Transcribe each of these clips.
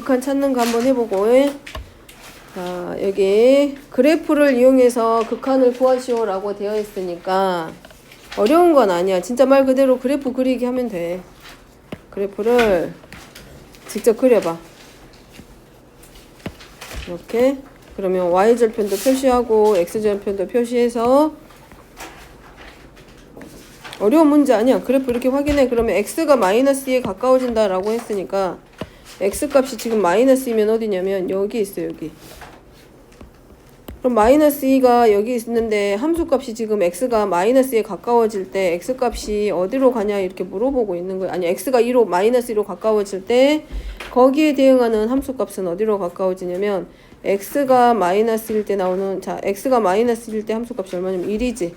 극한 찾는 거 한번 해보고. 자, 여기 그래프를 이용해서 극한을 구하시오 라고 되어 있으니까 어려운 건 아니야. 진짜 말 그대로 그래프 그리기 하면 돼. 그래프를 직접 그려봐. 이렇게. 그러면 y절편도 표시하고 x절편도 표시해서 어려운 문제 아니야. 그래프 이렇게 확인해. 그러면 x가 마이너스 2에 가까워진다 라고 했으니까 x 값이 지금 마이너스 2면 어디냐면 여기 있어요. 여기. 그럼 마이너스 2가 여기 있는데 함수 값이 지금 x가 마이너스 2에 가까워질 때 x 값이 어디로 가냐 이렇게 물어보고 있는 거예요. 아니 x가 2로 마이너스 2로 가까워질 때 거기에 대응하는 함수 값은 어디로 가까워지냐면 x가 마이너스일 때 나오는, 자 x가 마이너스일 때 함수 값이 얼마냐면 1이지.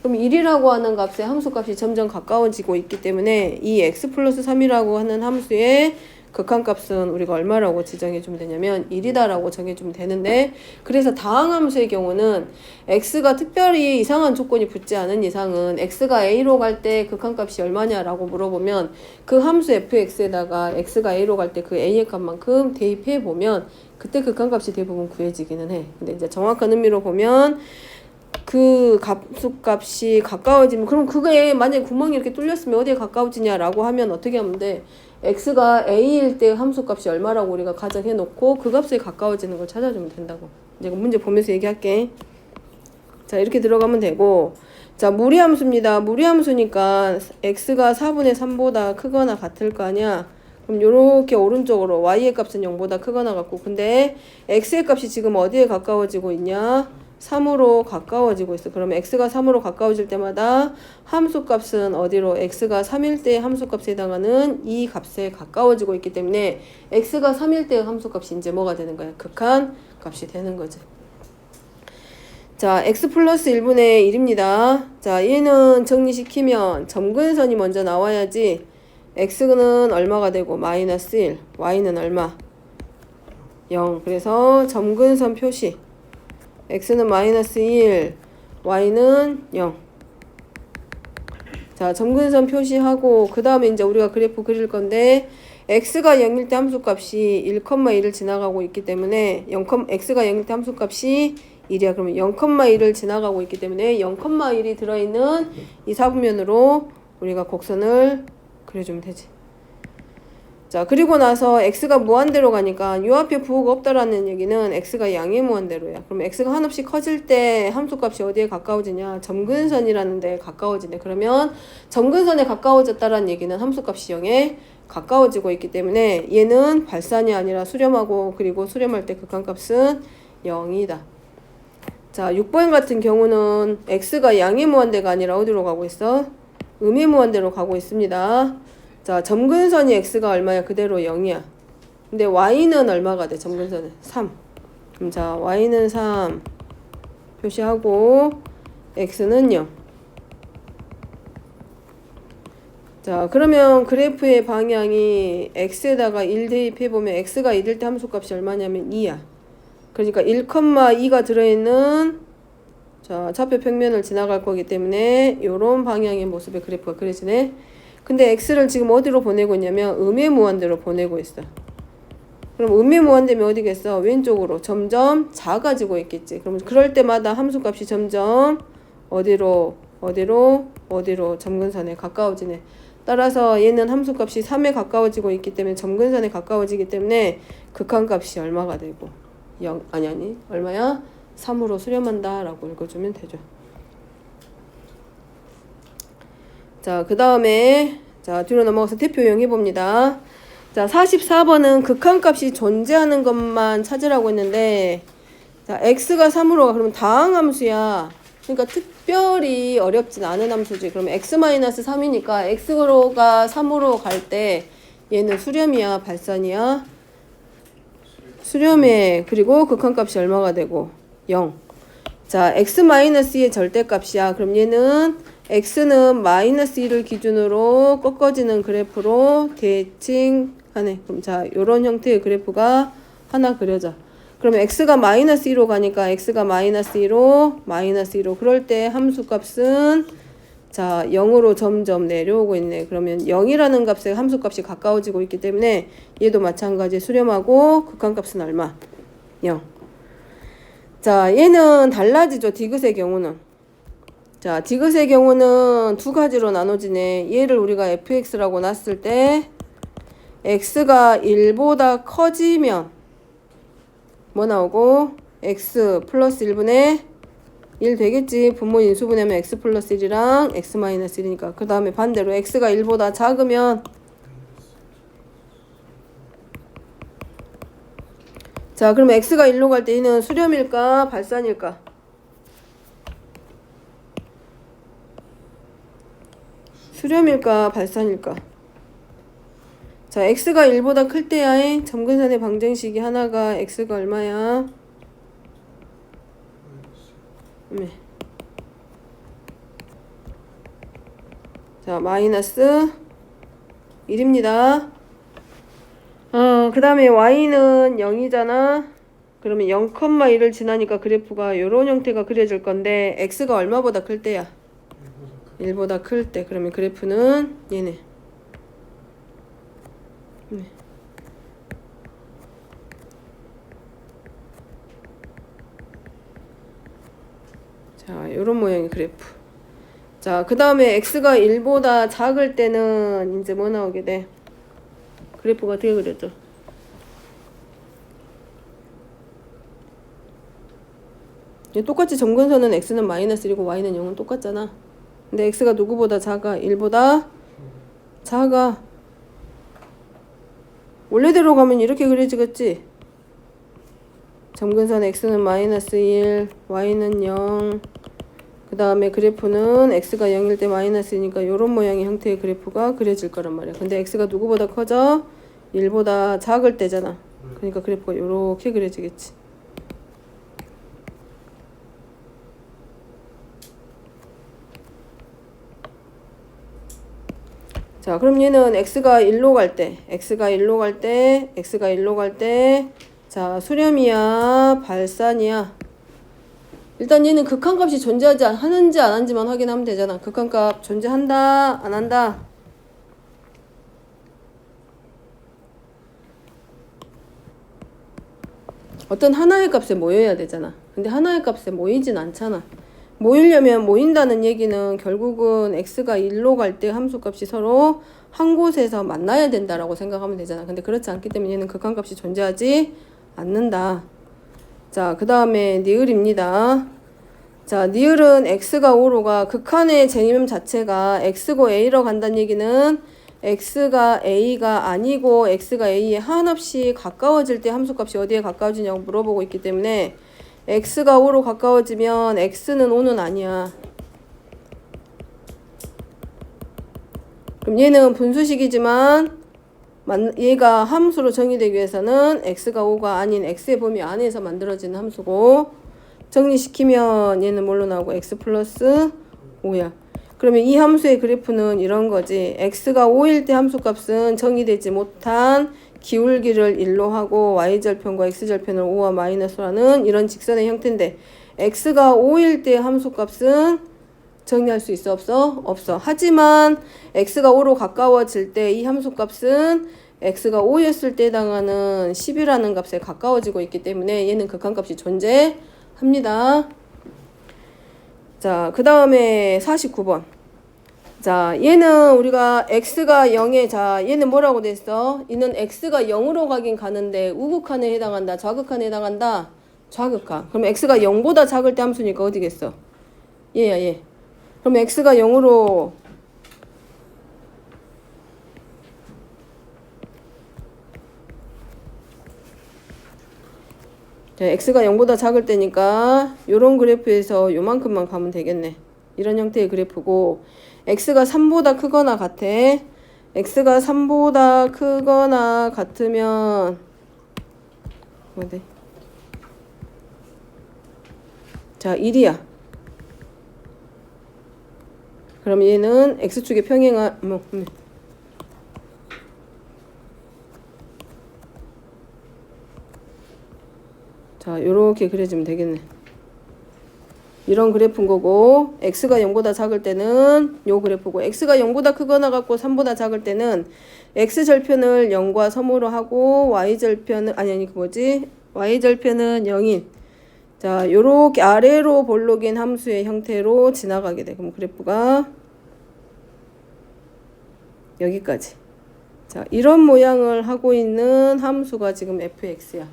그럼 1이라고 하는 값에 함수 값이 점점 가까워지고 있기 때문에 이 x 플러스 3이라고 하는 함수의 극한값은 우리가 얼마라고 지정해주면 되냐면 1이다라고 정해주면 되는데, 그래서 다항함수의 경우는 x가 특별히 이상한 조건이 붙지 않은 이상은 x가 a로 갈 때 극한값이 얼마냐라고 물어보면 그 함수 fx에다가 x가 a로 갈 때 그 a의 값만큼 대입해보면 그때 극한값이 대부분 구해지기는 해. 근데 이제 정확한 의미로 보면 그 값이 가까워지면, 그럼 그거에 만약에 구멍이 이렇게 뚫렸으면 어디에 가까워지냐라고 하면 어떻게 하면 돼? x가 a일 때 함수값이 얼마라고 우리가 가정해 놓고 그 값에 가까워지는 걸 찾아주면 된다고. 이제 문제 보면서 얘기할게. 자, 이렇게 들어가면 되고, 자, 무리함수입니다. 무리함수니까 x가 4분의 3보다 크거나 같을 거 아니야. 그럼 요렇게 오른쪽으로 y의 값은 0보다 크거나 같고, 근데 x의 값이 지금 어디에 가까워지고 있냐? 3으로 가까워지고 있어. 그러면 x가 3으로 가까워질 때마다 함수값은 어디로? x가 3일 때 함수값에 해당하는 이 값에 가까워지고 있기 때문에 x가 3일 때 함수값이 이제 뭐가 되는 거야? 극한 값이 되는 거지. 자, x 플러스 1분의 1입니다. 자, 얘는 정리시키면 점근선이 먼저 나와야지. x는 얼마가 되고 마이너스 1, y는 얼마? 0. 그래서 점근선 표시. x는 마이너스 1, y는 0. 자, 점근선 표시하고 그 다음에 이제 우리가 그래프 그릴 건데 x가 0일 때 함수값이 1,1을 지나가고 있기 때문에 x가 0일 때 함수값이 1이야. 그러면 0,1을 지나가고 있기 때문에 0,1이 들어있는 이 사분면으로 우리가 곡선을 그려주면 되지. 자, 그리고 나서 x가 무한대로 가니까 요 앞에 부호가 없다라는 얘기는 x가 양의 무한대로야. 그럼 x가 한없이 커질 때 함수값이 어디에 가까워지냐? 점근선이라는 데 가까워지네. 그러면 점근선에 가까워졌다라는 얘기는 함수값이 0에 가까워지고 있기 때문에 얘는 발산이 아니라 수렴하고, 그리고 수렴할 때 극한값은 0이다. 자, 6번 같은 경우는 x가 양의 무한대가 아니라 어디로 가고 있어? 음의 무한대로 가고 있습니다. 자, 점근선이 x가 얼마야? 그대로 0이야. 근데 y는 얼마가 돼? 점근선은 3. 그럼 자, y는 3 표시하고 x는 0. 자, 그러면 그래프의 방향이 x에다가 1 대입해보면 x가 1일 때 함수값이 얼마냐면 2야. 그러니까 1,2가 들어있는, 자, 좌표 평면을 지나갈 거기 때문에 요런 방향의 모습의 그래프가 그려지네. 근데 x를 지금 어디로 보내고 있냐면 음의 무한대로 보내고 있어. 그럼 음의 무한대면 어디겠어? 왼쪽으로 점점 작아지고 있겠지. 그럼 그럴 때마다 함수값이 점점 어디로 점근선에 가까워지네. 따라서 얘는 함수값이 3에 가까워지고 있기 때문에 점근선에 가까워지기 때문에 극한값이 얼마가 되고 0, 아니 얼마야? 3으로 수렴한다 라고 읽어주면 되죠. 자, 그 다음에 자, 뒤로 넘어가서 대표용 해봅니다. 자, 44번은 극한값이 존재하는 것만 찾으라고 했는데, 자, x가 3으로 가. 그러면 다항함수야. 그러니까 특별히 어렵진 않은 함수지. 그러면 x-3이니까 x가 3으로 갈 때 얘는 수렴이야, 발산이야? 수렴해. 그리고 극한값이 얼마가 되고 0. 자, x-2의 절대값이야. 그럼 얘는 x는 마이너스 1을 기준으로 꺾어지는 그래프로 대칭하네. 그럼 자, 요런 형태의 그래프가 하나 그려져. 그러면 x가 마이너스 2로 가니까 x가 마이너스 2로 그럴 때 함수값은 자, 0으로 점점 내려오고 있네. 그러면 0이라는 값에 함수값이 가까워지고 있기 때문에 얘도 마찬가지 수렴하고 극한값은 얼마? 0. 자, 얘는 달라지죠. 디귿의 경우는. 자, 디귿의 경우는 두 가지로 나눠지네. 얘를 우리가 fx라고 놨을 때 x가 1보다 커지면 뭐 나오고? x 플러스 1분의 1 되겠지. 분모 인수분해하면 x 플러스 1이랑 x 마이너스 1이니까. 그 다음에 반대로 x가 1보다 작으면 자, 그럼 x가 1로 갈 때 얘는 수렴일까? 발산일까? 수렴일까? 발산일까? 자, x가 1보다 클 때야 점근선의 방정식이 하나가 x가 얼마야? 네. 자, 마이너스 1입니다. 그 다음에 y는 0이잖아. 그러면 0,1을 지나니까 그래프가 이런 형태가 그려질 건데 x가 얼마보다 클 때야? 1보다 클 때. 그러면 그래프는 얘네. 네. 자, 요런 모양의 그래프. 자, 그 다음에 x가 1보다 작을 때는 이제 뭐 나오게 돼? 그래프가 어떻게 그려져? 똑같이 점근선은 x는 마이너스 1이고 y는 0은 똑같잖아. 근데 x가 누구보다 작아? 1보다 작아. 원래대로 가면 이렇게 그려지겠지? 점근선 x는 마이너스 1, y는 0. 그 다음에 그래프는 x가 0일 때 마이너스니까 이런 모양의 형태의 그래프가 그려질 거란 말이야. 근데 x가 누구보다 커져? 1보다 작을 때잖아. 그러니까 그래프가 이렇게 그려지겠지. 자, 그럼 얘는 x가 1로 갈 때, x가 1로 갈 때, x가 1로 갈 때, 자, 수렴이야, 발산이야. 일단 얘는 극한값이 존재하지 하는지 안 하는지만 확인하면 되잖아. 극한값 존재한다, 안 한다? 어떤 하나의 값에 모여야 되잖아. 근데 하나의 값에 모이진 않잖아. 모이려면 모인다는 얘기는 결국은 x가 1로 갈 때 함수값이 서로 한 곳에서 만나야 된다라고 생각하면 되잖아. 근데 그렇지 않기 때문에 얘는 극한값이 존재하지 않는다. 자, 그 다음에 니을입니다. 자, 니을은 x가 5로 가. 극한의 제곱 자체가 x고 a로 간다는 얘기는 x가 a가 아니고 x가 a에 한없이 가까워질 때 함수값이 어디에 가까워지냐고 물어보고 있기 때문에 x가 5로 가까워지면 x는 5는 아니야. 그럼 얘는 분수식이지만 얘가 함수로 정의되기 위해서는 x가 5가 아닌 x의 범위 안에서 만들어지는 함수고, 정리시키면 얘는 뭘로 나오고 x 플러스 5야. 그러면 이 함수의 그래프는 이런 거지. x가 5일 때 함수값은 정의되지 못한 기울기를 1로 하고 y절편과 x절편을 5와 마이너스라는 이런 직선의 형태인데, x가 5일 때 함수값은 정리할 수 있어? 없어? 없어. 하지만 x가 5로 가까워질 때 이 함수값은 x가 5였을 때 해당하는 10이라는 값에 가까워지고 있기 때문에 얘는 극한값이 존재합니다. 자, 그 다음에 49번. 자, 얘는 우리가 x가 0에, 자, 얘는 뭐라고 됐어? 얘는 x가 0으로 가긴 가는데 우극한에 해당한다, 좌극한에 해당한다? 좌극한. 그럼 x가 0보다 작을 때 함수니까 어디겠어? 얘야, 얘. 그럼 x가 0으로 자, x가 0보다 작을 때니까 요런 그래프에서 요만큼만 가면 되겠네. 이런 형태의 그래프고, x가 3보다 크거나 같아. x가 3보다 크거나 같으면 뭐돼? 자, 1이야. 그럼 얘는 x축의 평행한 자, 요렇게 그려지면 되겠네. 이런 그래프인 거고 x가 0보다 작을 때는 요 그래프고 x가 0보다 크거나 같고 3보다 작을 때는 x절편을 0과 3으로 하고 y절편은 아니 그 뭐지? y절편은 0인 자 요렇게 아래로 볼록인 함수의 형태로 지나가게 돼. 그럼 그래프가 여기까지. 자 이런 모양을 하고 있는 함수가 지금 fx야.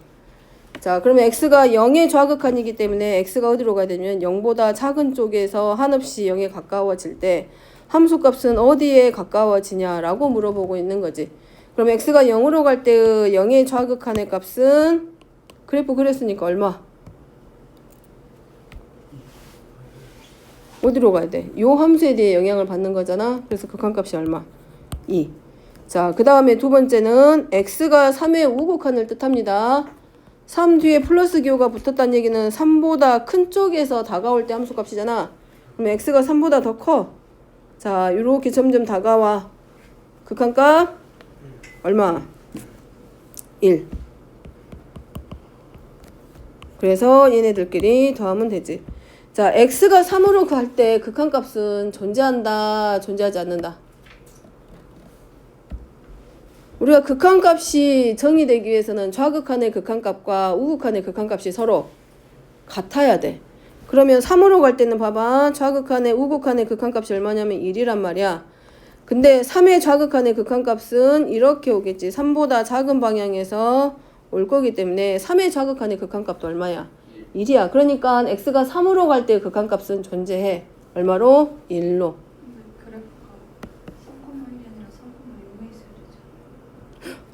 자 그러면 x가 0의 좌극한이기 때문에 x가 어디로 가야 되냐면 0보다 작은 쪽에서 한없이 0에 가까워질 때 함수값은 어디에 가까워지냐라고 물어보고 있는 거지. 그럼 x가 0으로 갈 때의 0의 좌극한의 값은 그래프 그렸으니까 얼마? 어디로 가야 돼? 요 함수에 대해 영향을 받는 거잖아. 그래서 극한값이 얼마? 2. 자 그 다음에 두 번째는 x가 3의 우극한을 뜻합니다. 3 뒤에 플러스 기호가 붙었다는 얘기는 3보다 큰 쪽에서 다가올 때 함수값이잖아. 그럼 x가 3보다 더 커. 자, 이렇게 점점 다가와. 극한값 얼마? 1. 그래서 얘네들끼리 더하면 되지. 자, x가 3으로 갈 때 극한값은 존재한다, 존재하지 않는다. 우리가 극한값이 정의되기 위해서는 좌극한의 극한값과 우극한의 극한값이 서로 같아야 돼. 그러면 3으로 갈 때는 봐봐. 좌극한의 우극한의 극한값이 얼마냐면 1이란 말이야. 근데 3의 좌극한의 극한값은 이렇게 오겠지. 3보다 작은 방향에서 올 거기 때문에 3의 좌극한의 극한값도 얼마야? 1이야. 그러니까 x가 3으로 갈 때 극한값은 존재해. 얼마로? 1로.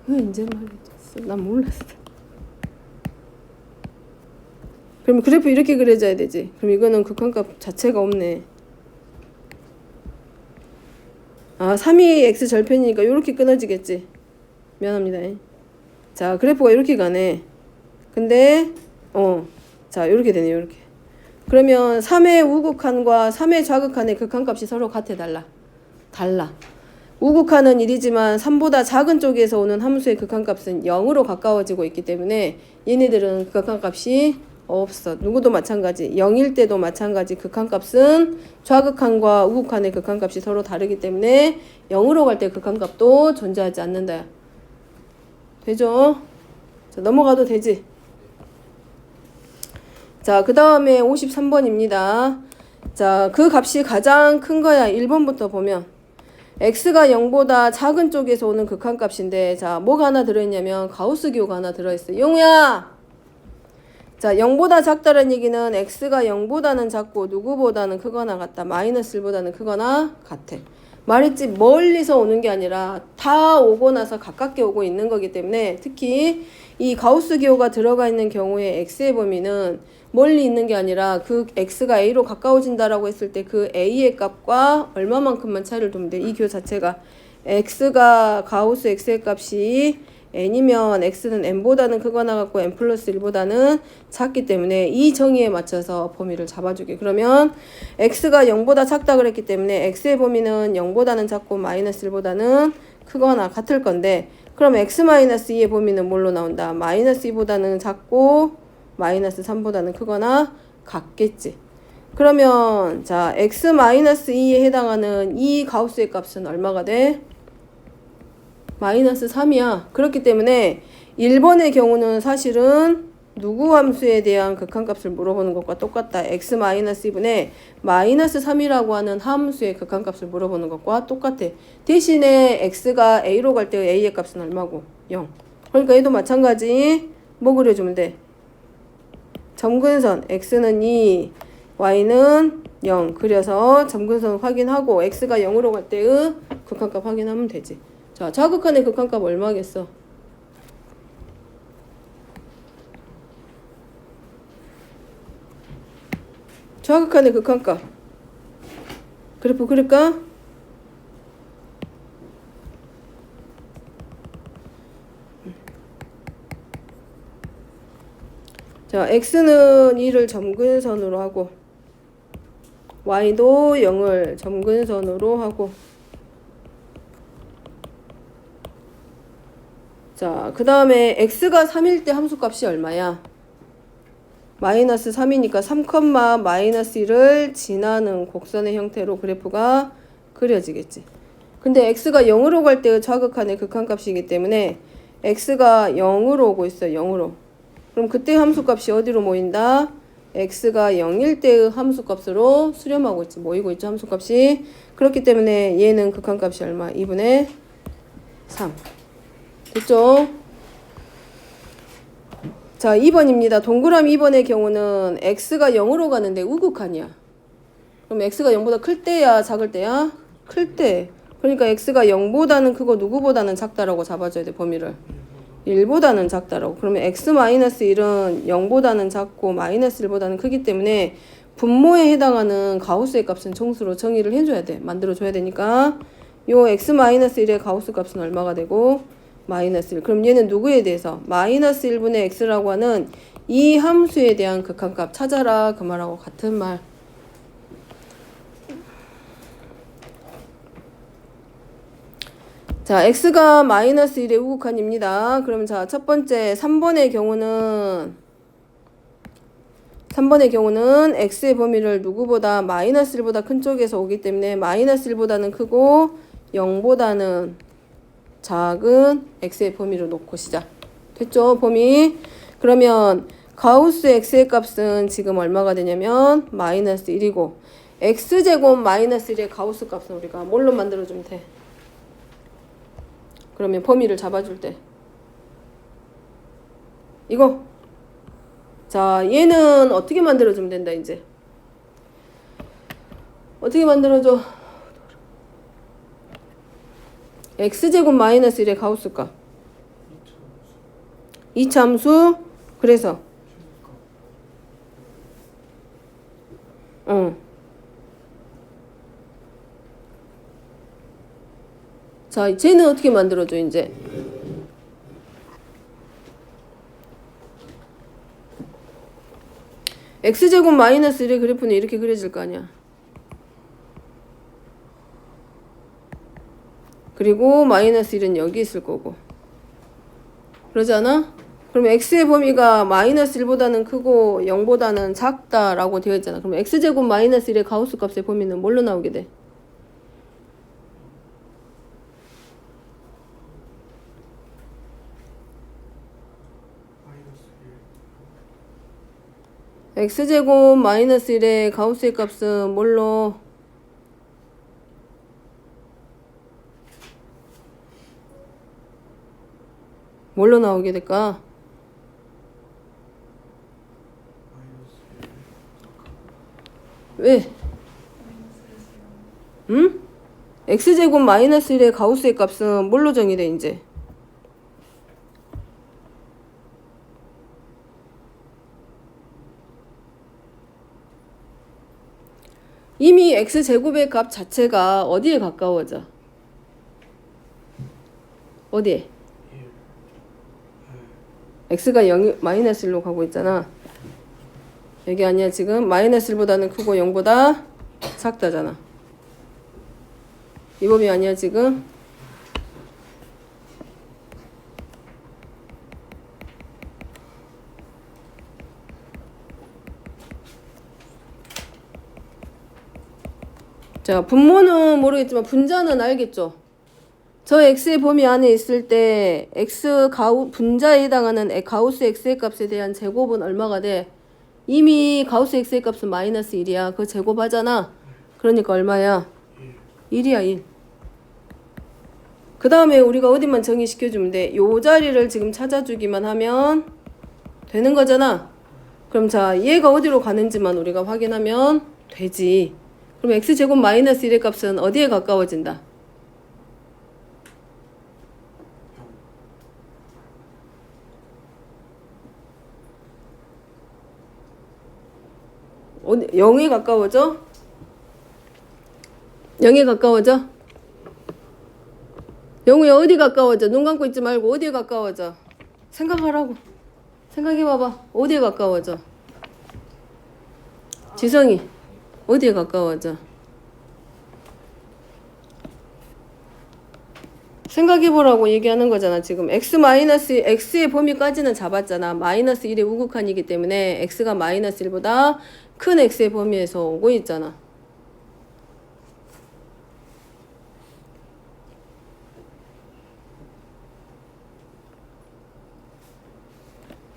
왜 이제 말해줬어? 난 몰랐어. 그럼 그래프 이렇게 그려져야 되지. 그럼 이거는 극한값 자체가 없네. 아, 3이 x 절편이니까 이렇게 끊어지겠지. 미안합니다. 자, 그래프가 이렇게 가네. 근데 자, 이렇게 되네. 이렇게. 그러면 3의 우극한과 3의 좌극한의 극한값이 서로 같아, 달라. 우극한은 1이지만 3보다 작은 쪽에서 오는 함수의 극한값은 0으로 가까워지고 있기 때문에 얘네들은 극한값이 없어. 누구도 마찬가지. 0일 때도 마찬가지. 극한값은 좌극한과 우극한의 극한값이 서로 다르기 때문에 0으로 갈 때 극한값도 존재하지 않는다. 되죠? 자, 넘어가도 되지? 자, 그 다음에 53번입니다. 자, 그 값이 가장 큰 거야. 1번부터 보면. x가 0보다 작은 쪽에서 오는 극한값인데 자 뭐가 하나 들어있냐면 가우스 기호가 하나 들어있어. 영우야! 자 0보다 작다는 얘기는 x가 0보다는 작고 누구보다는 크거나 같다. 마이너스 1보다는 크거나 같아. 말했지 멀리서 오는 게 아니라 다 오고 나서 가깝게 오고 있는 거기 때문에 특히 이 가우스 기호가 들어가 있는 경우에 x의 범위는 멀리 있는 게 아니라 그 x가 a로 가까워진다라고 했을 때 그 a의 값과 얼마만큼만 차이를 두면 돼. 이 기호 자체가 x가 가우스 x의 값이 n이면 x는 n보다는 크거나 같고 n 플러스 1보다는 작기 때문에 이 정의에 맞춰서 범위를 잡아주게. 그러면 x가 0보다 작다 그랬기 때문에 x의 범위는 0보다는 작고 마이너스 1보다는 크거나 같을 건데 그럼 x-2의 범위는 뭘로 나온다? 마이너스 2보다는 작고 마이너스 3보다는 크거나 같겠지. 그러면 자 x-2에 해당하는 이 가우스의 값은 얼마가 돼? 마이너스 3이야. 그렇기 때문에 1번의 경우는 사실은 누구 함수에 대한 극한값을 물어보는 것과 똑같다. x-2분의 마이너스 3이라고 하는 함수의 극한값을 물어보는 것과 똑같아. 대신에 x가 a로 갈 때 a의 값은 얼마고? 0. 그러니까 얘도 마찬가지. 뭐 그려주면 돼? 점근선 x는 2, y는 0 그려서 점근선 확인하고 x가 0으로 갈 때의 극한값 확인하면 되지. 자, 좌극한의 극한값 얼마겠어? 좌극한의 극한값 그래프 그릴까? 자, x는 2를 점근선으로 하고 y도 0을 점근선으로 하고 자, 그 다음에 x가 3일 때 함수값이 얼마야? 마이너스 3이니까 3, 마이너스 1을 지나는 곡선의 형태로 그래프가 그려지겠지. 근데 x가 0으로 갈 때의 좌극한의 극한값이기 때문에 x가 0으로 오고 있어요. 0으로. 그럼 그때 함수값이 어디로 모인다? x가 0일 때의 함수값으로 수렴하고 있지. 모이고 있죠. 함수값이. 그렇기 때문에 얘는 극한값이 얼마? 2분의 3. 됐죠? 자, 2번입니다. 동그라미 2번의 경우는 x가 0으로 가는데 우극한이야. 그럼 x가 0보다 클 때야 작을 때야? 클 때. 그러니까 x가 0보다는 크고 누구보다는 작다라고 잡아줘야 돼. 범위를. 1보다는 작다라고. 그러면 x-1은 0보다는 작고 마이너스 1보다는 크기 때문에 분모에 해당하는 가우스의 값은 정수로 정의를 해줘야 돼. 만들어줘야 되니까 요 x-1의 가우스 값은 얼마가 되고 마이너스 1. 그럼 얘는 누구에 대해서? 마이너스 1분의 x라고 하는 이 함수에 대한 극한값 찾아라. 그 말하고 같은 말. 자, x가 마이너스 1의 우극한입니다. 그럼 자, 첫 번째 3번의 경우는 x의 범위를 누구보다 마이너스 1보다 큰 쪽에서 오기 때문에 마이너스 1보다는 크고 0보다는 작은 x의 범위로 놓고 시작. 됐죠? 범위. 그러면 가우스 x의 값은 지금 얼마가 되냐면 마이너스 1이고 x제곱 마이너스 1의 가우스 값은 우리가 뭘로 만들어주면 돼? 그러면 범위를 잡아줄 때 이거. 자, 얘는 어떻게 만들어주면 된다 이제. 어떻게 만들어줘? x제곱 마이너스 1의 가우스값. 이차함수. 그래서 자, 쟤는 어떻게 만들어줘 이제. x제곱 마이너스 1의 그래프는 이렇게 그려질 거 아니야. 그리고 마이너스 1은 여기 있을 거고. 그러지 않아? 그럼 x의 범위가 마이너스 1보다는 크고 0보다는 작다라고 되어 있잖아. 그럼 x제곱 마이너스 1의 가우스 값의 범위는 뭘로 나오게 돼? x제곱 마이너스 1의 가우스의 값은 뭘로? 뭘로 나오게 될까? 왜? 응? x제곱 마이너스 1의 가우스의 값은 뭘로 정의돼 이제? 이미 x제곱의 값 자체가 어디에 가까워져? 어디에? x가 0, 마이너스 1로 가고 있잖아. 여기 아니야 지금? 마이너스 1보다는 크고 0보다 작다잖아. 이 범위 아니야 지금? 자, 분모는 모르겠지만 분자는 알겠죠? 저 x의 범위 안에 있을 때 분자에 해당하는 가우스 x의 값에 대한 제곱은 얼마가 돼? 이미 가우스 x의 값은 마이너스 1이야. 그거 제곱하잖아. 그러니까 얼마야? 1이야 1. 그 다음에 우리가 어디만 정의시켜주면 돼? 요 자리를 지금 찾아주기만 하면 되는 거잖아. 그럼 자, 얘가 어디로 가는지만 우리가 확인하면 되지. 그럼 x제곱 마이너스 1의 값은 어디에 가까워진다? 어디, 0에 가까워져? 0에 가까워져? 영우야 어디 가까워져? 눈 감고 있지 말고 어디에 가까워져? 생각하라고. 생각해봐봐. 어디에 가까워져? 지성이 어디에 가까워져? 생각해보라고 얘기하는 거잖아. 지금 x의 범위까지는 잡았잖아. 마이너스 1의 우극한이기 때문에 x가 마이너스 1보다 큰 x의 범위에서 오고 있잖아.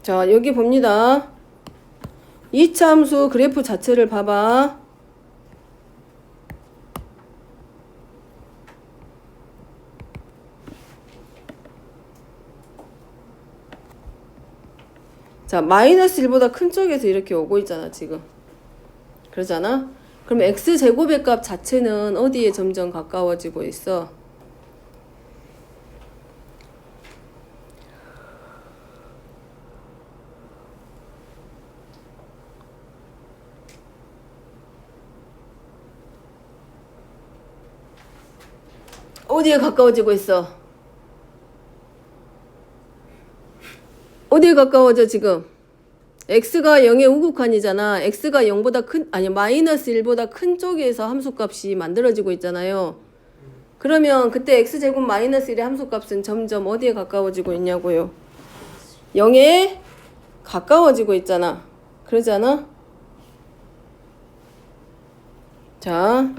자, 여기 봅니다. 이차 함수 그래프 자체를 봐봐. 자, 마이너스 1보다 큰 쪽에서 이렇게 오고 있잖아, 지금. 그러잖아? 그럼 x제곱의 값 자체는 어디에 점점 가까워지고 있어? 어디에 가까워지고 있어? 어디에 가까워져 지금? x가 0의 우극한이잖아. x가 0보다 마이너스 1보다 큰 쪽에서 함수값이 만들어지고 있잖아요. 그러면 그때 x제곱 마이너스 1의 함수값은 점점 어디에 가까워지고 있냐고요? 0에 가까워지고 있잖아. 그러지 않아? 자,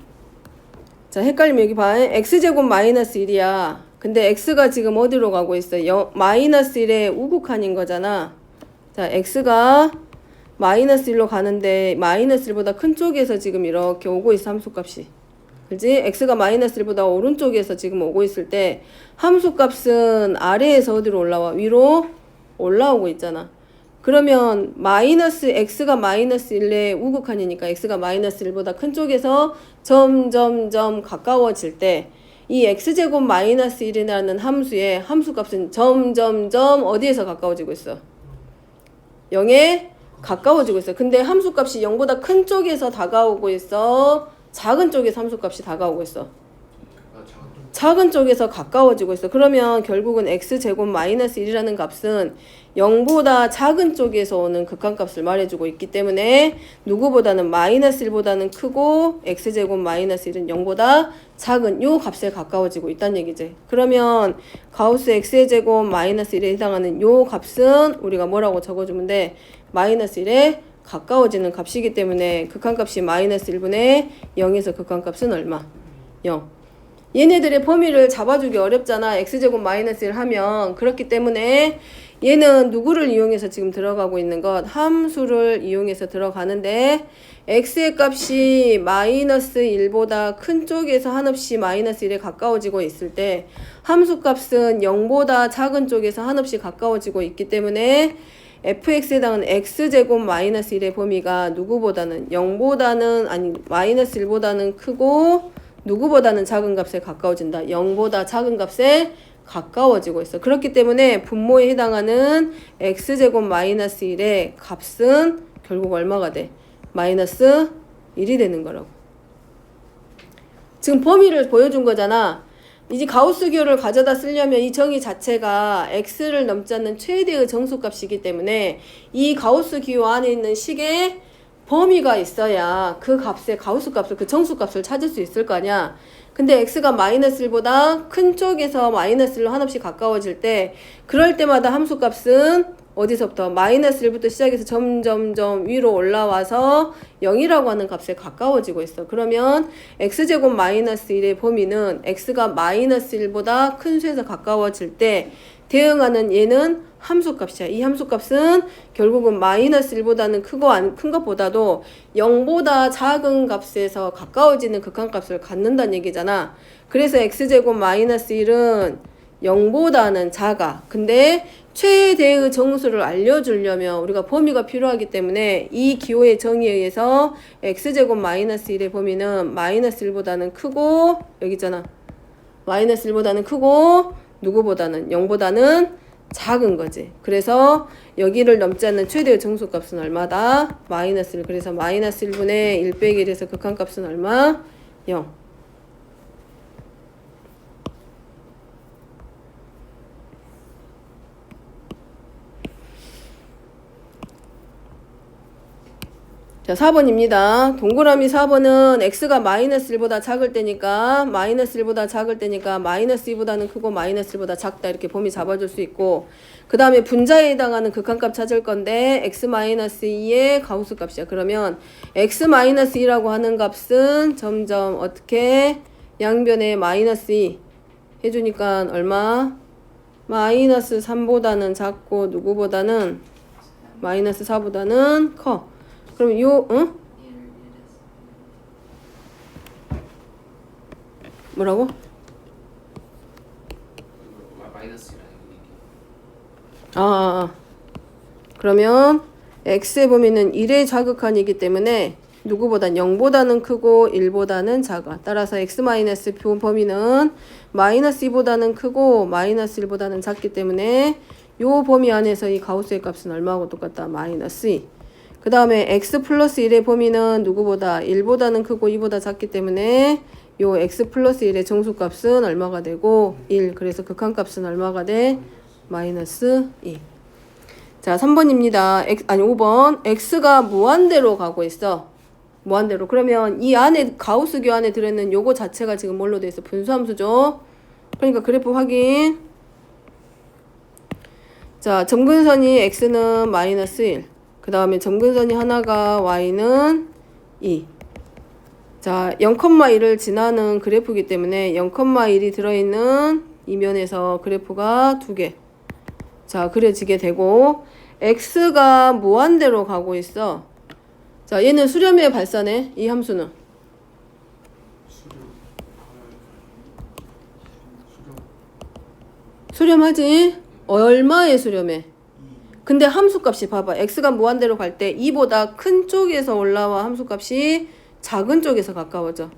헷갈리면 여기 봐. x제곱 마이너스 1이야. 근데 x가 지금 어디로 가고 있어? 마이너스 1의 우극한인 거잖아. 자, x가 마이너스 1로 가는데 마이너스 1보다 큰 쪽에서 지금 이렇게 오고 있어, 함수값이. 그렇지? x가 마이너스 1보다 오른쪽에서 지금 오고 있을 때 함수값은 아래에서 어디로 올라와? 위로 올라오고 있잖아. 그러면 x가 마이너스 1의 우극한이니까 x가 마이너스 1보다 큰 쪽에서 점점점 가까워질 때 이 x제곱 마이너스 1이라는 함수의 함수값은 점점점 어디에서 가까워지고 있어? 0에 가까워지고 있어. 근데 함수값이 0보다 큰 쪽에서 다가오고 있어? 작은 쪽에서 함수값이 다가오고 있어? 작은 쪽에서 가까워지고 있어. 그러면 결국은 x제곱 마이너스 1이라는 값은 0보다 작은 쪽에서 오는 극한값을 말해주고 있기 때문에 누구보다는 마이너스 1보다는 크고 x제곱 마이너스 1은 0보다 작은 요 값에 가까워지고 있다는 얘기지. 그러면 가우스 x의 제곱 마이너스 1에 해당하는 요 값은 우리가 뭐라고 적어주면 돼? 마이너스 1에 가까워지는 값이기 때문에 극한값이 마이너스 1분의 0에서 극한값은 얼마? 0. 얘네들의 범위를 잡아주기 어렵잖아. x제곱 마이너스 1 하면. 그렇기 때문에 얘는 누구를 이용해서 지금 들어가고 있는 것? 함수를 이용해서 들어가는데 x의 값이 마이너스 1보다 큰 쪽에서 한없이 마이너스 1에 가까워지고 있을 때 함수 값은 0보다 작은 쪽에서 한없이 가까워지고 있기 때문에 fx에 해당하는 x제곱 마이너스 1의 범위가 누구보다는 0보다는 마이너스 1보다는 크고 누구보다는 작은 값에 가까워진다. 0보다 작은 값에 가까워지고 있어. 그렇기 때문에 분모에 해당하는 x제곱 마이너스 1의 값은 결국 얼마가 돼? 마이너스 1이 되는 거라고. 지금 범위를 보여준 거잖아. 이제 가우스 기호를 가져다 쓰려면 이 정의 자체가 x를 넘지 않는 최대의 정수값이기 때문에 이 가우스 기호 안에 있는 식의 범위가 있어야 그 값의 가우스 값을, 그 정수 값을 찾을 수 있을 거 아니야. 근데 x가 마이너스 1보다 큰 쪽에서 마이너스 1로 한없이 가까워질 때 그럴 때마다 함수 값은 어디서부터? 마이너스 1부터 시작해서 점점점 위로 올라와서 0이라고 하는 값에 가까워지고 있어. 그러면 x제곱 마이너스 1의 범위는 x가 마이너스 1보다 큰 수에서 가까워질 때 대응하는 얘는 함수값이야. 이 함수값은 결국은 마이너스 1보다는 큰 것보다도 0보다 작은 값에서 가까워지는 극한값을 갖는다는 얘기잖아. 그래서 x제곱 마이너스 1은 0보다는 작아. 근데 최대의 정수를 알려주려면 우리가 범위가 필요하기 때문에 이 기호의 정의에 의해서 x제곱 마이너스 1의 범위는 마이너스 1보다는 크고 여기 있잖아. 마이너스 1보다는 크고 누구보다는 0보다는 작은 거지. 그래서 여기를 넘지 않는 최대의 정수값은 얼마다? 마이너스 1. 그래서 마이너스 1분의 1 빼기 1에서 극한값은 얼마? 0. 자, 자, 4번입니다. 동그라미 4번은 x가 마이너스 1보다 작을 때니까 마이너스 1보다 작을 때니까 마이너스 2보다는 크고 마이너스 1보다 작다 이렇게 범위 잡아줄 수 있고 그 다음에 분자에 해당하는 극한값 찾을 건데 x-2의 가우스 값이야. 그러면 x-2라고 하는 값은 점점 어떻게 양변에 마이너스 2 해주니까 얼마? 마이너스 3보다는 작고 누구보다는 마이너스 4보다는 커. 그럼 응? 뭐라고? 그러면 x의 범위는 1의 자극한이기 때문에 누구보단 0보다는 크고 1보다는 작아. 따라서 x-표 범위는 마이너스 2보다는 크고 마이너스 1보다는 작기 때문에 요 범위 안에서 이 가우스의 값은 얼마하고 똑같다? 마이너스 2. 그 다음에 x 플러스 1의 범위는 누구보다 1보다는 크고 2보다 작기 때문에 요 x 플러스 1의 정수값은 얼마가 되고 1. 그래서 극한값은 얼마가 돼? 마이너스 2. 자, 3번입니다. 5번. x가 무한대로 가고 있어. 무한대로. 그러면 이 안에 가우스교 안에 들어있는 요거 자체가 지금 뭘로 돼 있어? 분수함수죠. 그러니까 그래프 확인. 자, 점근선이 x는 마이너스 1. 그 다음에 점근선이 하나가 y는 2. 자, 0,1을 지나는 그래프이기 때문에 0,1이 들어있는 이면에서 그래프가 2개. 자, 그려지게 되고 x가 무한대로 가고 있어. 자, 얘는 수렴의 발사네. 이 함수는. 수렴하지? 얼마의 수렴해? 근데 함수값이 봐봐. x가 무한대로 갈 때 2보다 큰 쪽에서 올라와 함수값이 작은 쪽에서 가까워져.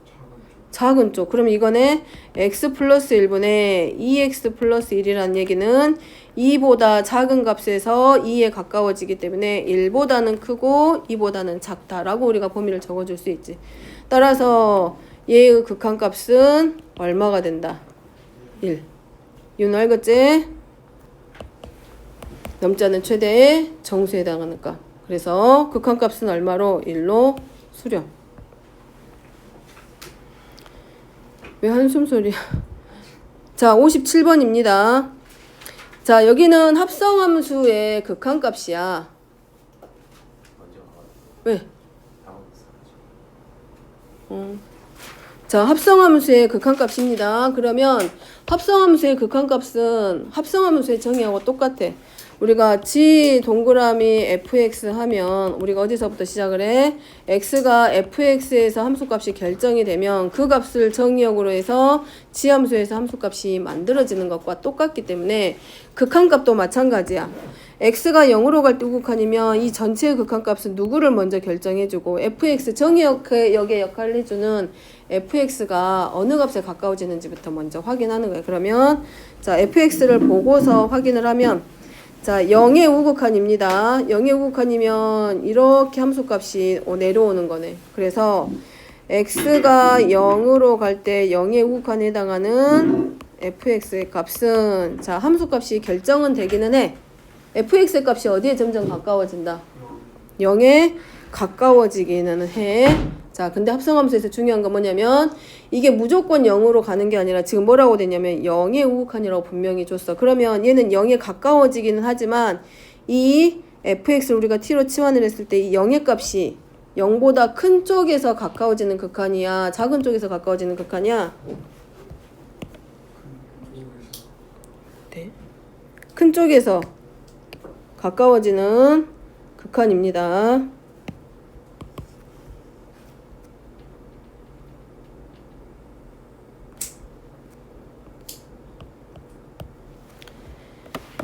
작은 쪽. 그럼 이거는 x 플러스 1분의 2x 플러스 1이라는 얘기는 2보다 작은 값에서 2에 가까워지기 때문에 1보다는 크고 2보다는 작다라고 우리가 범위를 적어줄 수 있지. 따라서 얘의 극한값은 얼마가 된다? 1. 이건 알겠지? 넘지 않는 최대의 정수에 해당하는 값. 그래서 극한값은 얼마로? 1로 수렴. 왜 한숨 소리야? 자, 57번입니다. 자, 여기는 합성함수의 극한값이야. 왜? 자, 합성함수의 극한값입니다. 그러면 합성함수의 극한값은 합성함수의 정의하고 똑같아. 우리가 g 동그라미 fx 하면 우리가 어디서부터 시작을 해? x가 fx에서 함수값이 결정이 되면 그 값을 정의역으로 해서 g 함수에서 함수값이 만들어지는 것과 똑같기 때문에 극한값도 마찬가지야. x가 0으로 갈 때 우극한이면 이 전체의 극한값은 누구를 먼저 결정해주고 fx 정의역의 역할을 해주는 fx가 어느 값에 가까워지는지부터 먼저 확인하는 거예요. 그러면 자, fx를 보고서 확인을 하면 자, 0의 우극한입니다. 0의 우극한이면 이렇게 함수값이 내려오는 거네. 그래서 x가 0으로 갈 때 0의 우극한에 해당하는 fx의 값은 자, 함수값이 결정은 되기는 해. fx의 값이 어디에 점점 가까워진다? 0에 가까워지기는 해. 자, 근데 합성함수에서 중요한 건 뭐냐면 이게 무조건 0으로 가는 게 아니라 지금 뭐라고 됐냐면 0의 우극한이라고 분명히 줬어. 그러면 얘는 0에 가까워지기는 하지만 이 fx를 우리가 t로 치환을 했을 때 이 0의 값이 0보다 큰 쪽에서 가까워지는 극한이야? 작은 쪽에서 가까워지는 극한이야? 네. 큰 쪽에서 가까워지는 극한입니다.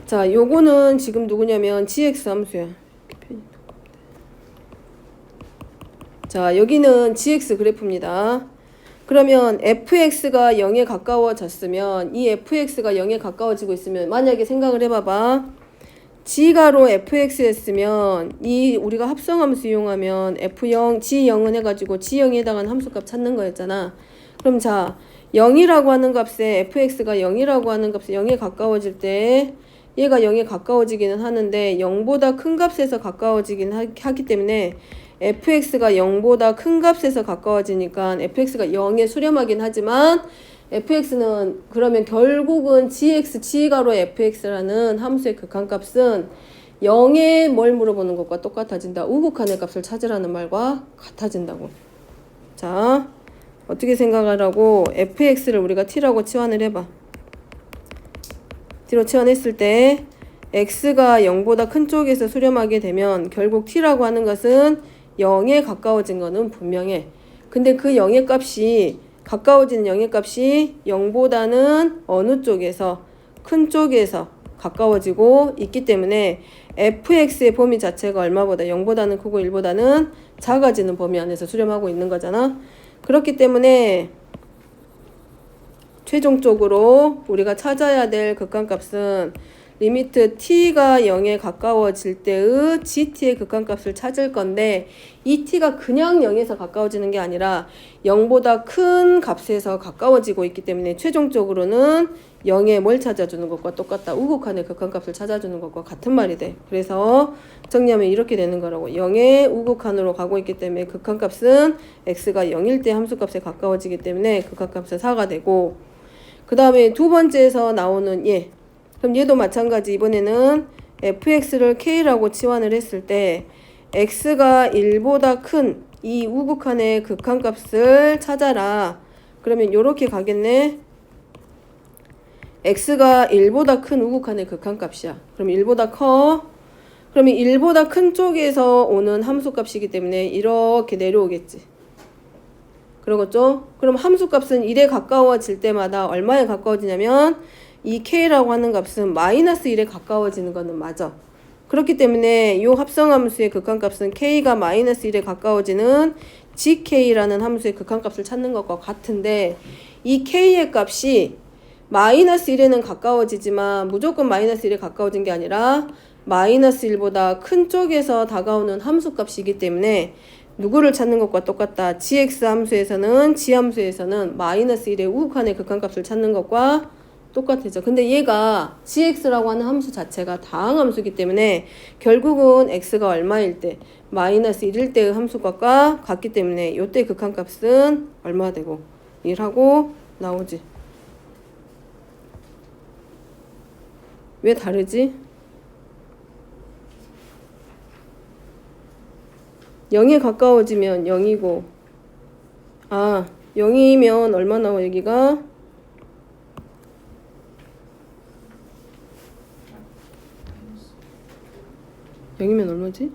자, 요거는 지금 누구냐면 gx 함수야. 자, 여기는 gx 그래프입니다. 그러면 fx가 0에 가까워졌으면 이 fx가 0에 가까워지고 있으면 만약에 생각을 해봐봐. g가로 fx였으면 이 우리가 합성함수 이용하면 f0, g0은 해가지고 g0에 해당하는 함수값 찾는 거였잖아. 그럼 자, 0이라고 하는 값에 fx가 0이라고 하는 값에 0에 가까워질 때 얘가 0에 가까워지기는 하는데 0보다 큰 값에서 가까워지긴 하기 때문에 fx가 0보다 큰 값에서 가까워지니까 fx가 0에 수렴하긴 하지만 fx는 그러면 결국은 gx, g가로 fx라는 함수의 극한값은 0에 뭘 물어보는 것과 똑같아진다. 우극한의 값을 찾으라는 말과 같아진다고. 자, 어떻게 생각하라고? fx를 우리가 t라고 치환을 해봐. t로 치환했을 때 x가 0보다 큰 쪽에서 수렴하게 되면 결국 t라고 하는 것은 0에 가까워진 거는 분명해. 근데 그 0의 값이 가까워지는 0의 값이 0보다는 어느 쪽에서 큰 쪽에서 가까워지고 있기 때문에 fx의 범위 자체가 얼마보다 0보다는 크고 1보다는 작아지는 범위 안에서 수렴하고 있는 거잖아. 그렇기 때문에 최종적으로 우리가 찾아야 될 극한값은 리미트 t가 0에 가까워질 때의 gt의 극한값을 찾을 건데 이 t가 그냥 0에서 가까워지는 게 아니라 0보다 큰 값에서 가까워지고 있기 때문에 최종적으로는 0에 뭘 찾아주는 것과 똑같다. 우극한의 극한값을 찾아주는 것과 같은 말이 돼. 그래서 정리하면 이렇게 되는 거라고. 0의 우극한으로 가고 있기 때문에 극한값은 x가 0일 때 함수값에 가까워지기 때문에 극한값은 4가 되고, 그 다음에 두 번째에서 나오는 얘. 그럼 얘도 마찬가지. 이번에는 fx를 k라고 치환을 했을 때 x가 1보다 큰 이 우극한의 극한값을 찾아라. 그러면 요렇게 가겠네. x가 1보다 큰 우극한의 극한값이야. 그럼 1보다 커. 그러면 1보다 큰 쪽에서 오는 함수값이기 때문에 이렇게 내려오겠지. 그러겠죠? 그럼 함수값은 1에 가까워질 때마다 얼마에 가까워지냐면 이 k라고 하는 값은 마이너스 1에 가까워지는 거는 맞아. 그렇기 때문에 이 합성함수의 극한값은 k가 마이너스 1에 가까워지는 gk라는 함수의 극한값을 찾는 것과 같은데 이 k의 값이 마이너스 1에는 가까워지지만 무조건 마이너스 1에 가까워진 게 아니라 마이너스 1보다 큰 쪽에서 다가오는 함수값이기 때문에 누구를 찾는 것과 똑같다. gx 함수에서는 g함수에서는 마이너스 1의 우극한의 극한값을 찾는 것과 똑같아져. 근데 얘가 gx라고 하는 함수 자체가 다항함수이기 때문에 결국은 x가 얼마일 때 마이너스 1일 때의 함수값과 같기 때문에 이때 극한값은 얼마 되고 1하고 나오지. 왜 다르지? 0에 가까워지면 0이고 0이면 얼마 나와 여기가? 0이면 얼마지?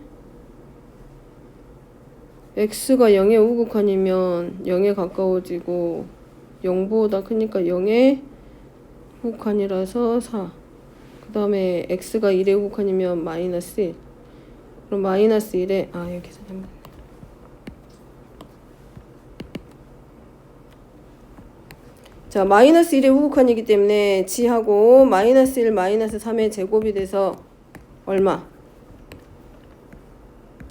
x가 0의 우극한이면 0에 가까워지고 0보다 크니까 0의 우극한이라서 4. 그 다음에 x가 1의 우극한이면 마이너스 1. 그럼 마이너스 1에 여기서 잘못했네. 자, 마이너스 1의 우극한이기 때문에 g하고 마이너스 1 마이너스 3의 제곱이 돼서 얼마?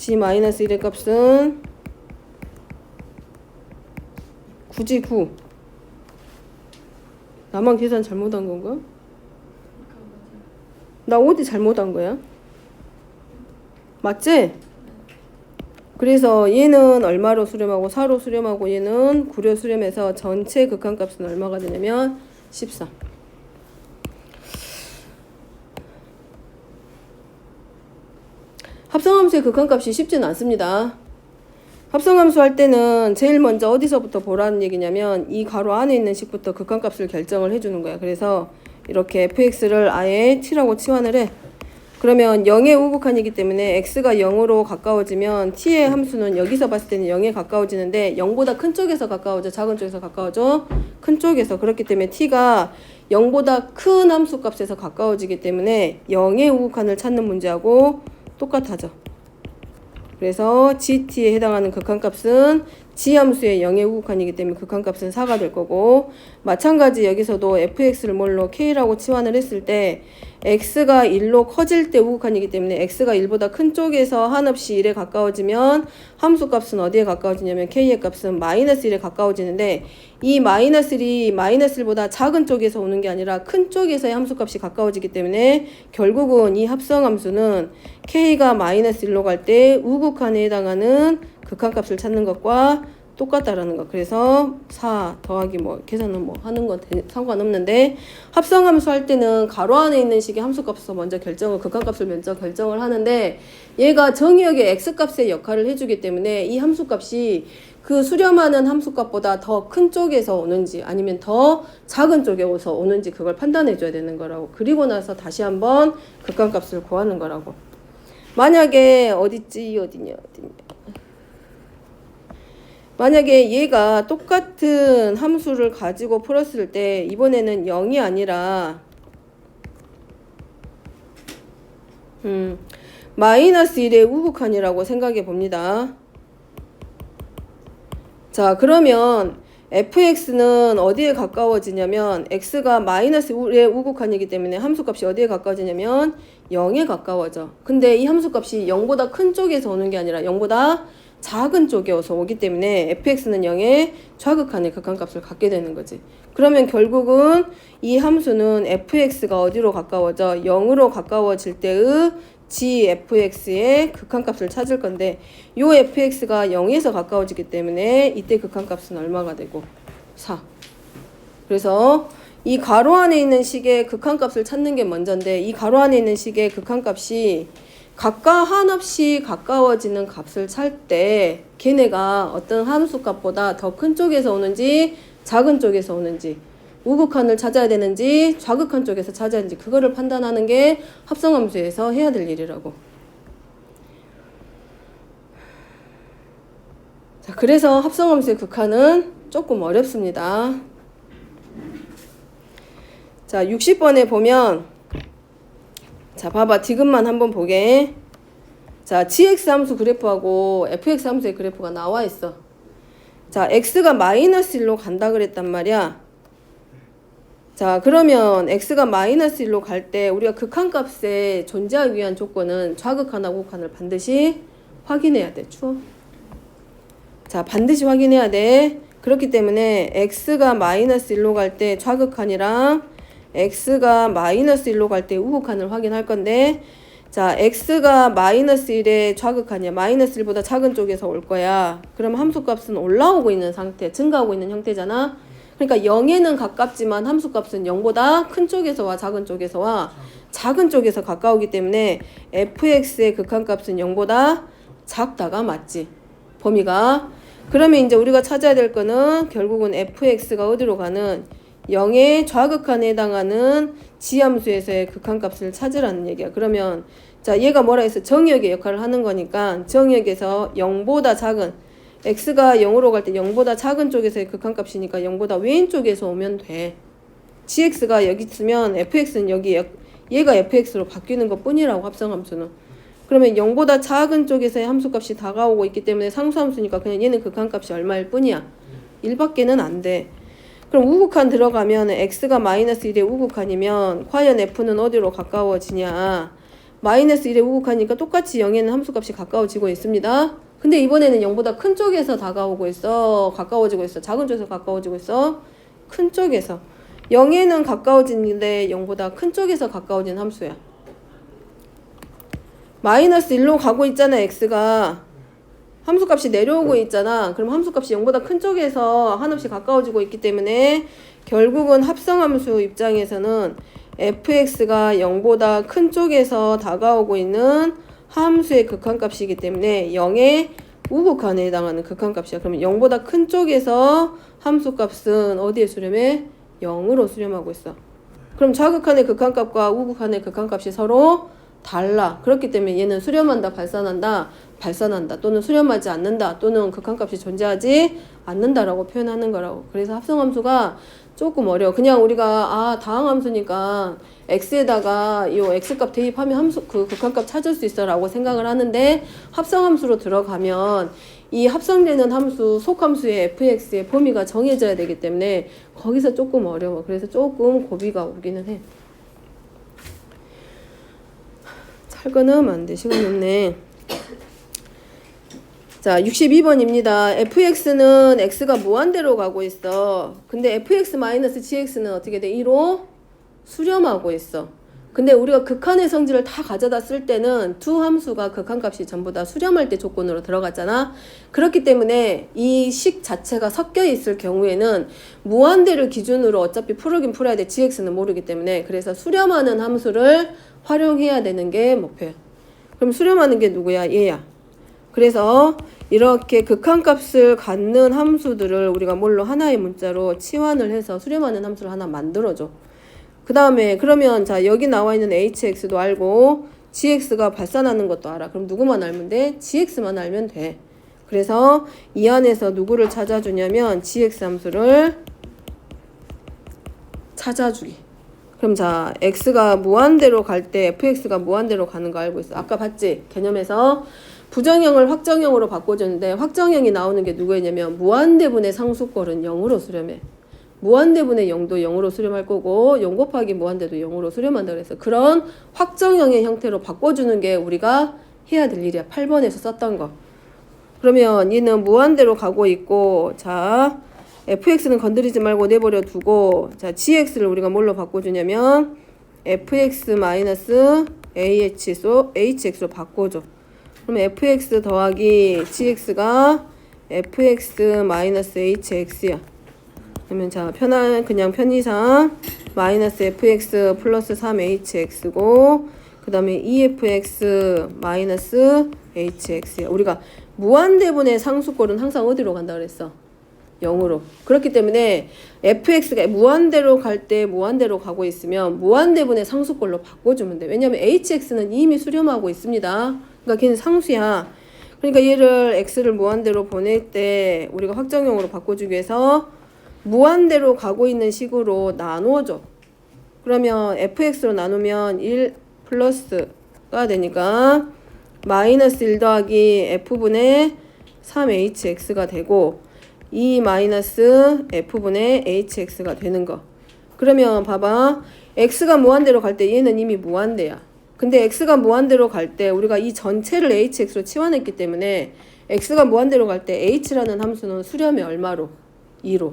g 마이너스 1의 값은 굳이 9. 나만 계산 잘못한 건가? 나 어디 잘못한 거야? 맞지? 그래서 얘는 얼마로 수렴하고 4로 수렴하고 얘는 9로 수렴해서 전체 극한값은 얼마가 되냐면 14. 합성함수의 극한값이 쉽지는 않습니다. 합성함수 할 때는 제일 먼저 어디서부터 보라는 얘기냐면 이 가로 안에 있는 식부터 극한값을 결정을 해주는 거야. 그래서 이렇게 fx를 아예 t라고 치환을 해. 그러면 0의 우극한이기 때문에 x가 0으로 가까워지면 t의 함수는 여기서 봤을 때는 0에 가까워지는데 0보다 큰 쪽에서 가까워져? 작은 쪽에서 가까워져? 큰 쪽에서. 그렇기 때문에 t가 0보다 큰 함수값에서 가까워지기 때문에 0의 우극한을 찾는 문제하고 똑같아져. 그래서 gt에 해당하는 극한값은 g함수의 0의 우극한이기 때문에 극한값은 4가 될 거고, 마찬가지 여기서도 fx를 뭘로 k라고 치환을 했을 때 x가 1로 커질 때 우극한이기 때문에 x가 1보다 큰 쪽에서 한없이 1에 가까워지면 함수값은 어디에 가까워지냐면 k의 값은 마이너스 1에 가까워지는데 이 마이너스 1이 마이너스 1보다 작은 쪽에서 오는 게 아니라 큰 쪽에서의 함수값이 가까워지기 때문에 결국은 이 합성함수는 k가 마이너스 1로 갈 때 우극한에 해당하는 극한값을 찾는 것과 똑같다라는 거. 그래서 4 더하기 뭐 계산은 뭐 하는 건 상관없는데 합성함수 할 때는 가로 안에 있는 식의 함수값에서 먼저 극한값을 먼저 결정을 하는데 얘가 정의역의 x값의 역할을 해주기 때문에 이 함수값이 그 수렴하는 함수값보다 더 큰 쪽에서 오는지 아니면 더 작은 쪽에서 오는지 그걸 판단해 줘야 되는 거라고. 그리고 나서 다시 한번 극한값을 구하는 거라고. 만약에 어딨냐 만약에 얘가 똑같은 함수를 가지고 풀었을 때 이번에는 0이 아니라 마이너스 1의 우극한이라고 생각해 봅니다. 자, 그러면 fx는 어디에 가까워지냐면 x가 마이너스 1의 우극한이기 때문에 함수값이 어디에 가까워지냐면 0에 가까워져. 근데 이 함수값이 0보다 큰 쪽에서 오는 게 아니라 0보다 작은 쪽에서 오기 때문에 fx는 0의 좌극한의 극한값을 갖게 되는 거지. 그러면 결국은 이 함수는 fx가 어디로 가까워져? 0으로 가까워질 때의 gfx의 극한값을 찾을 건데 요 fx가 0에서 가까워지기 때문에 이때 극한값은 얼마가 되고? 4. 그래서 이 가로 안에 있는 식의 극한값을 찾는 게 먼저인데 이 가로 안에 있는 식의 극한값이 각각 한없이 가까워지는 값을 찰 때 걔네가 어떤 함수값보다 더 큰 쪽에서 오는지 작은 쪽에서 오는지 우극한을 찾아야 되는지 좌극한 쪽에서 찾아야 되는지 그거를 판단하는 게 합성함수에서 해야 될 일이라고. 자, 그래서 합성함수의 극한은 조금 어렵습니다. 자, 60번에 보면 자, 봐봐. 디귿만 한번 보게. 자, gx 함수 그래프하고 fx 함수의 그래프가 나와 있어. 자, x가 마이너스 1로 간다 그랬단 말이야. 자, 그러면 x가 마이너스 1로 갈 때 우리가 극한값에 존재하기 위한 조건은 좌극한하고 우극한을 반드시 확인해야 돼. 추워? 자, 반드시 확인해야 돼. 그렇기 때문에 x가 마이너스 1로 갈 때 좌극한이랑 x가 마이너스 1로 갈 때 우극한을 확인할 건데 자, x가 마이너스 1의 좌극한이야. 마이너스 1보다 작은 쪽에서 올 거야. 그럼 함수값은 올라오고 있는 상태, 증가하고 있는 형태잖아. 그러니까 0에는 가깝지만 함수값은 0보다 큰 쪽에서 와, 작은 쪽에서 와. 작은 쪽에서 가까우기 때문에 fx의 극한값은 0보다 작다가 맞지. 범위가. 그러면 이제 우리가 찾아야 될 거는 결국은 fx가 어디로 가는 0의 좌극한에 해당하는 지함수에서의 극한값을 찾으라는 얘기야. 그러면 자, 얘가 뭐라 했어? 정의역의 역할을 하는 거니까 정의역에서 0보다 작은 x가 0으로 갈 때 0보다 작은 쪽에서의 극한값이니까 0보다 왼쪽에서 오면 돼. gx가 여기 있으면 fx는 여기 얘가 fx로 바뀌는 것 뿐이라고 합성함수는. 그러면 0보다 작은 쪽에서의 함수값이 다가오고 있기 때문에 상수함수니까 그냥 얘는 극한값이 얼마일 뿐이야. 1밖에는 안 돼. 그럼 우극한 들어가면 x가 마이너스 1의 우극한이면 과연 f는 어디로 가까워지냐. 마이너스 1의 우극하니까 똑같이 0에는 함수값이 가까워지고 있습니다. 근데 이번에는 0보다 큰 쪽에서 다가오고 있어. 가까워지고 있어. 작은 쪽에서 가까워지고 있어. 큰 쪽에서. 0에는 가까워지는데 0보다 큰 쪽에서 가까워진 함수야. 마이너스 1로 가고 있잖아, x가. 함수값이 내려오고 있잖아. 그럼 함수값이 0보다 큰 쪽에서 한없이 가까워지고 있기 때문에 결국은 합성함수 입장에서는 fx가 0보다 큰 쪽에서 다가오고 있는 함수의 극한값이기 때문에 0의 우극한에 해당하는 극한값이야. 그러면 0보다 큰 쪽에서 함수값은 어디에 수렴해? 0으로 수렴하고 있어. 그럼 좌극한의 극한값과 우극한의 극한값이 서로 달라. 그렇기 때문에 얘는 수렴한다, 발산한다 또는 수렴하지 않는다 또는 극한값이 존재하지 않는다라고 표현하는 거라고. 그래서 합성함수가 조금 어려워. 그냥 우리가 다항함수니까 x에다가 이 x값 대입하면 함수 그 극한값 찾을 수 있어라고 생각을 하는데 합성함수로 들어가면 이 합성되는 함수 속함수의 fx의 범위가 정해져야 되기 때문에 거기서 조금 어려워. 그래서 조금 고비가 오기는 해. 잘 끊으면 안 돼. 시간이 없네. 자, 62번입니다. fx는 x가 무한대로 가고 있어. 근데 fx-gx는 어떻게 돼? 1로 수렴하고 있어. 근데 우리가 극한의 성질을 다 가져다 쓸 때는 두 함수가 극한값이 전부 다 수렴할 때 조건으로 들어갔잖아. 그렇기 때문에 이 식 자체가 섞여 있을 경우에는 무한대를 기준으로 어차피 풀긴 풀어야 돼. gx는 모르기 때문에. 그래서 수렴하는 함수를 활용해야 되는 게 목표야. 그럼 수렴하는 게 누구야? 얘야. 그래서 이렇게 극한값을 갖는 함수들을 우리가 뭘로 하나의 문자로 치환을 해서 수렴하는 함수를 하나 만들어줘. 그 다음에 그러면 자 여기 나와 있는 hx도 알고 gx가 발산하는 것도 알아. 그럼 누구만 알면 돼? gx만 알면 돼. 그래서 이 안에서 누구를 찾아주냐면 gx 함수를 찾아주기. 그럼 자 x가 무한대로 갈 때 fx가 무한대로 가는 거 알고 있어. 아까 봤지? 개념에서 부정형을 확정형으로 바꿔줬는데 확정형이 나오는 게 누구였냐면 무한대분의 상수꼴은 0으로 수렴해. 무한대분의 0도 0으로 수렴할 거고 0 곱하기 무한대도 0으로 수렴한다 그래서 그런 확정형의 형태로 바꿔주는 게 우리가 해야 될 일이야. 8번에서 썼던 거. 그러면 얘는 무한대로 가고 있고 자 fx는 건드리지 말고 내버려 두고 자 gx를 우리가 뭘로 바꿔주냐면 fx-ahx로 바꿔줘. 그러면 fx 더하기 gx가 fx-hx야. 그러면 자 그냥 편의상 마이너스 fx 플러스 3hx고 그 다음에 2fx 마이너스 hx야. 우리가 무한대분의 상수꼴은 항상 어디로 간다 그랬어? 0으로. 그렇기 때문에 fx가 무한대로 갈 때 무한대로 가고 있으면 무한대분의 상수꼴로 바꿔주면 돼. 왜냐면 hx는 이미 수렴하고 있습니다. 그러니까 걔는 상수야. 그러니까 얘를 x를 무한대로 보낼 때 우리가 확정형으로 바꿔주기 위해서 무한대로 가고 있는 식으로 나누어줘. 그러면 fx로 나누면 1 플러스가 되니까 마이너스 1 더하기 f분의 3hx가 되고 2 마이너스 f분의 hx가 되는 거. 그러면 봐봐. x가 무한대로 갈 때 얘는 이미 무한대야. 근데 x가 무한대로 갈 때 우리가 이 전체를 hx로 치환했기 때문에 x가 무한대로 갈 때 h라는 함수는 수렴이 얼마로? 2로.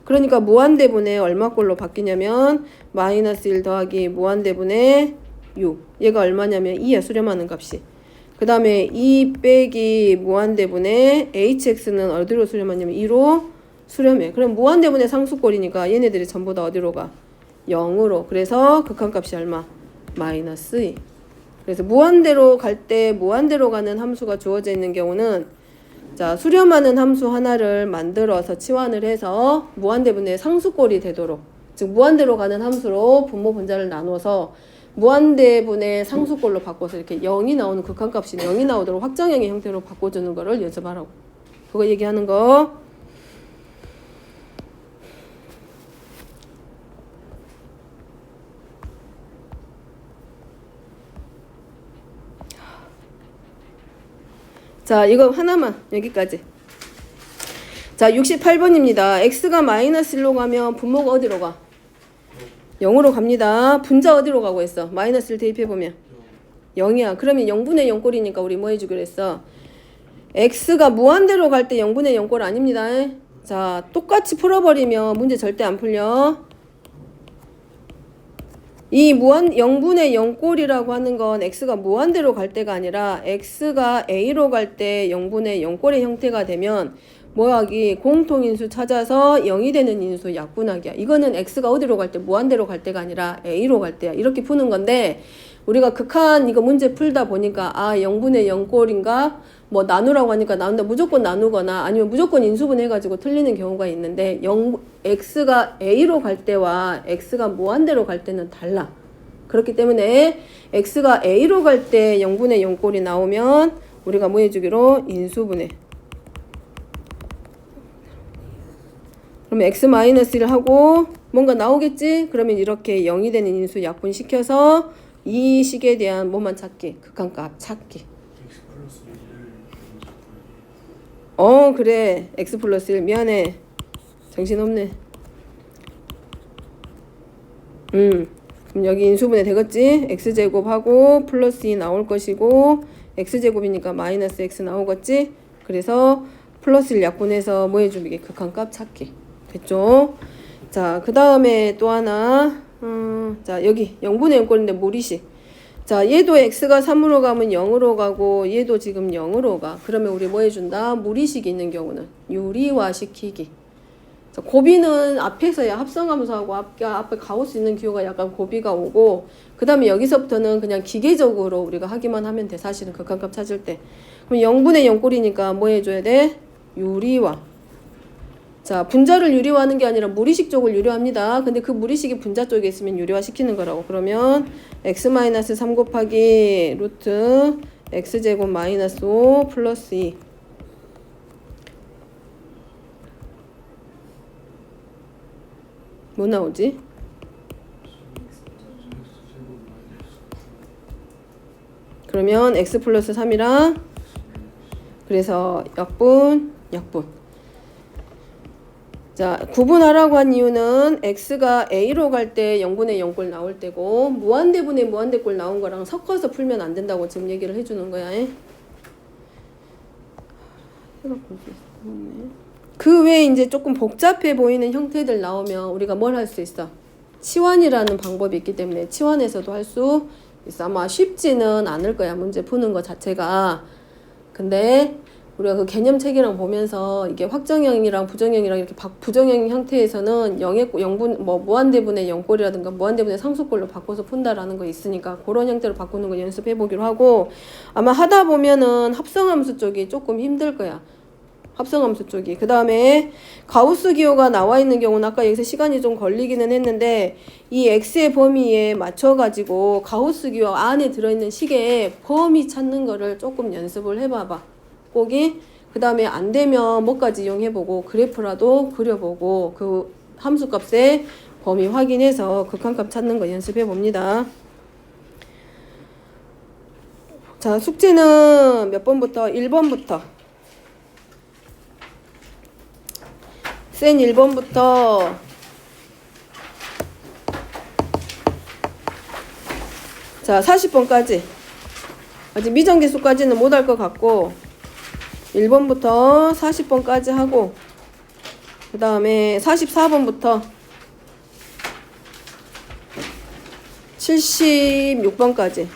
그러니까 무한대분의 얼마꼴로 바뀌냐면 마이너스 1 더하기 무한대분의 6. 얘가 얼마냐면 2야 수렴하는 값이. 그 다음에 2 빼기 무한대분의 hx는 어디로 수렴하냐면 2로 수렴해. 그럼 무한대분의 상수꼴이니까 얘네들이 전부 다 어디로 가? 0으로. 그래서 극한값이 얼마? 마이너스 2. 그래서 무한대로 갈 때 무한대로 가는 함수가 주어져 있는 경우는 자 수렴하는 함수 하나를 만들어서 치환을 해서 무한대분의 상수꼴이 되도록 즉 무한대로 가는 함수로 분모 분자를 나눠서 무한대분의 상수꼴로 바꿔서 이렇게 0이 나오는 극한값이 0이 나오도록 확정형의 형태로 바꿔주는 거를 연습하라고. 그거 얘기하는 거. 자 이거 하나만 여기까지. 자 68번입니다. x가 마이너스 1로 가면 분모가 어디로 가? 0으로 갑니다. 분자 어디로 가고 있어? 마이너스 1 대입해보면 0이야. 그러면 0분의 0꼴이니까 우리 뭐 해주기로 했어? x가 무한대로 갈 때 0분의 0꼴 아닙니다. 자 똑같이 풀어버리면 문제 절대 안 풀려. 이 0분의 0꼴이라고 하는 건 x가 무한대로 갈 때가 아니라 x가 a로 갈 때 0분의 0꼴의 형태가 되면 뭐하기? 공통인수 찾아서 0이 되는 인수 약분하기야. 이거는 x가 어디로 갈 때? 무한대로 갈 때가 아니라 a로 갈 때야. 이렇게 푸는 건데 우리가 극한 이거 문제 풀다 보니까 아 0분의 0꼴인가? 뭐 나누라고 하니까 나눈다. 무조건 나누거나 아니면 무조건 인수분 해가지고 틀리는 경우가 있는데 x가 a로 갈 때와 x가 무한대로 갈 때는 달라. 그렇기 때문에 x가 a로 갈 때 0분의 0꼴이 나오면 우리가 뭐 해주기로? 인수분해. 그러면 x-1을 하고 뭔가 나오겠지? 그러면 이렇게 0이 되는 인수 약분시켜서 이 식에 대한 뭐만 찾기? 극한값 찾기. 그래. x 플러스 1 미안해. 정신없네. 그럼 여기 인수분해 되겠지? x제곱하고 플러스 2 나올 것이고 x제곱이니까 마이너스 x 나오겠지? 그래서 플러스 1 약분해서 뭐 해주기? 극한값 찾기. 됐죠? 자, 그 다음에 또 하나 자, 여기 0분의 0꼴인데 무리식. 자, 얘도 x가 3으로 가면 0으로 가고 얘도 지금 0으로 가. 그러면 우리 뭐 해준다? 무리식이 있는 경우는 유리화시키기. 자, 고비는 앞에서야 합성함수하고 앞에 가우스 있는 기호가 약간 고비가 오고, 그 다음에 여기서부터는 그냥 기계적으로 우리가 하기만 하면 돼. 사실은 극한값 찾을 때. 그럼 0분의 0꼴이니까 뭐 해줘야 돼? 유리화. 자, 분자를 유리화하는 게 아니라 무리식 쪽을 유리화합니다. 근데 그 무리식이 분자 쪽에 있으면 유리화 시키는 거라고. 그러면 x-3 곱하기 루트 x제곱 마이너스 5 플러스 2. 뭐 나오지? 그러면 x 플러스 3이랑 그래서 약분. 자, 구분하라고 한 이유는 x가 a로 갈 때 0분의 0꼴 나올 때고 무한대분의 무한대꼴 나온 거랑 섞어서 풀면 안 된다고 지금 얘기를 해주는 거야. 그 외에 이제 조금 복잡해 보이는 형태들 나오면 우리가 뭘 할 수 있어? 치환이라는 방법이 있기 때문에 치환에서도 할 수 있어. 아마 쉽지는 않을 거야, 문제 푸는 거 자체가. 근데 우리가 그 개념책이랑 보면서 이게 확정형이랑 부정형이랑 이렇게 부정형 형태에서는 무한대분의 0꼴이라든가 무한대분의 상수꼴로 바꿔서 푼다라는 거 있으니까 그런 형태로 바꾸는 거 연습해 보기로 하고, 아마 하다 보면은 합성함수 쪽이 조금 힘들 거야. 합성함수 쪽이. 그 다음에 가우스 기호가 나와 있는 경우는 아까 여기서 시간이 좀 걸리기는 했는데 이 x의 범위에 맞춰가지고 가우스 기호 안에 들어있는 식의 범위 찾는 거를 조금 연습을 해봐봐. 꼭이. 그 다음에 안 되면 뭐까지 이용해보고 그래프라도 그려보고 그 함수값의 범위 확인해서 극한값 찾는 거 연습해 봅니다. 자, 숙제는 몇 번부터? 1번부터. 센 1번부터 자 40번까지. 아직 미정계수까지는 못할 것 같고 1번부터 40번까지 하고, 그 다음에 44번부터 76번까지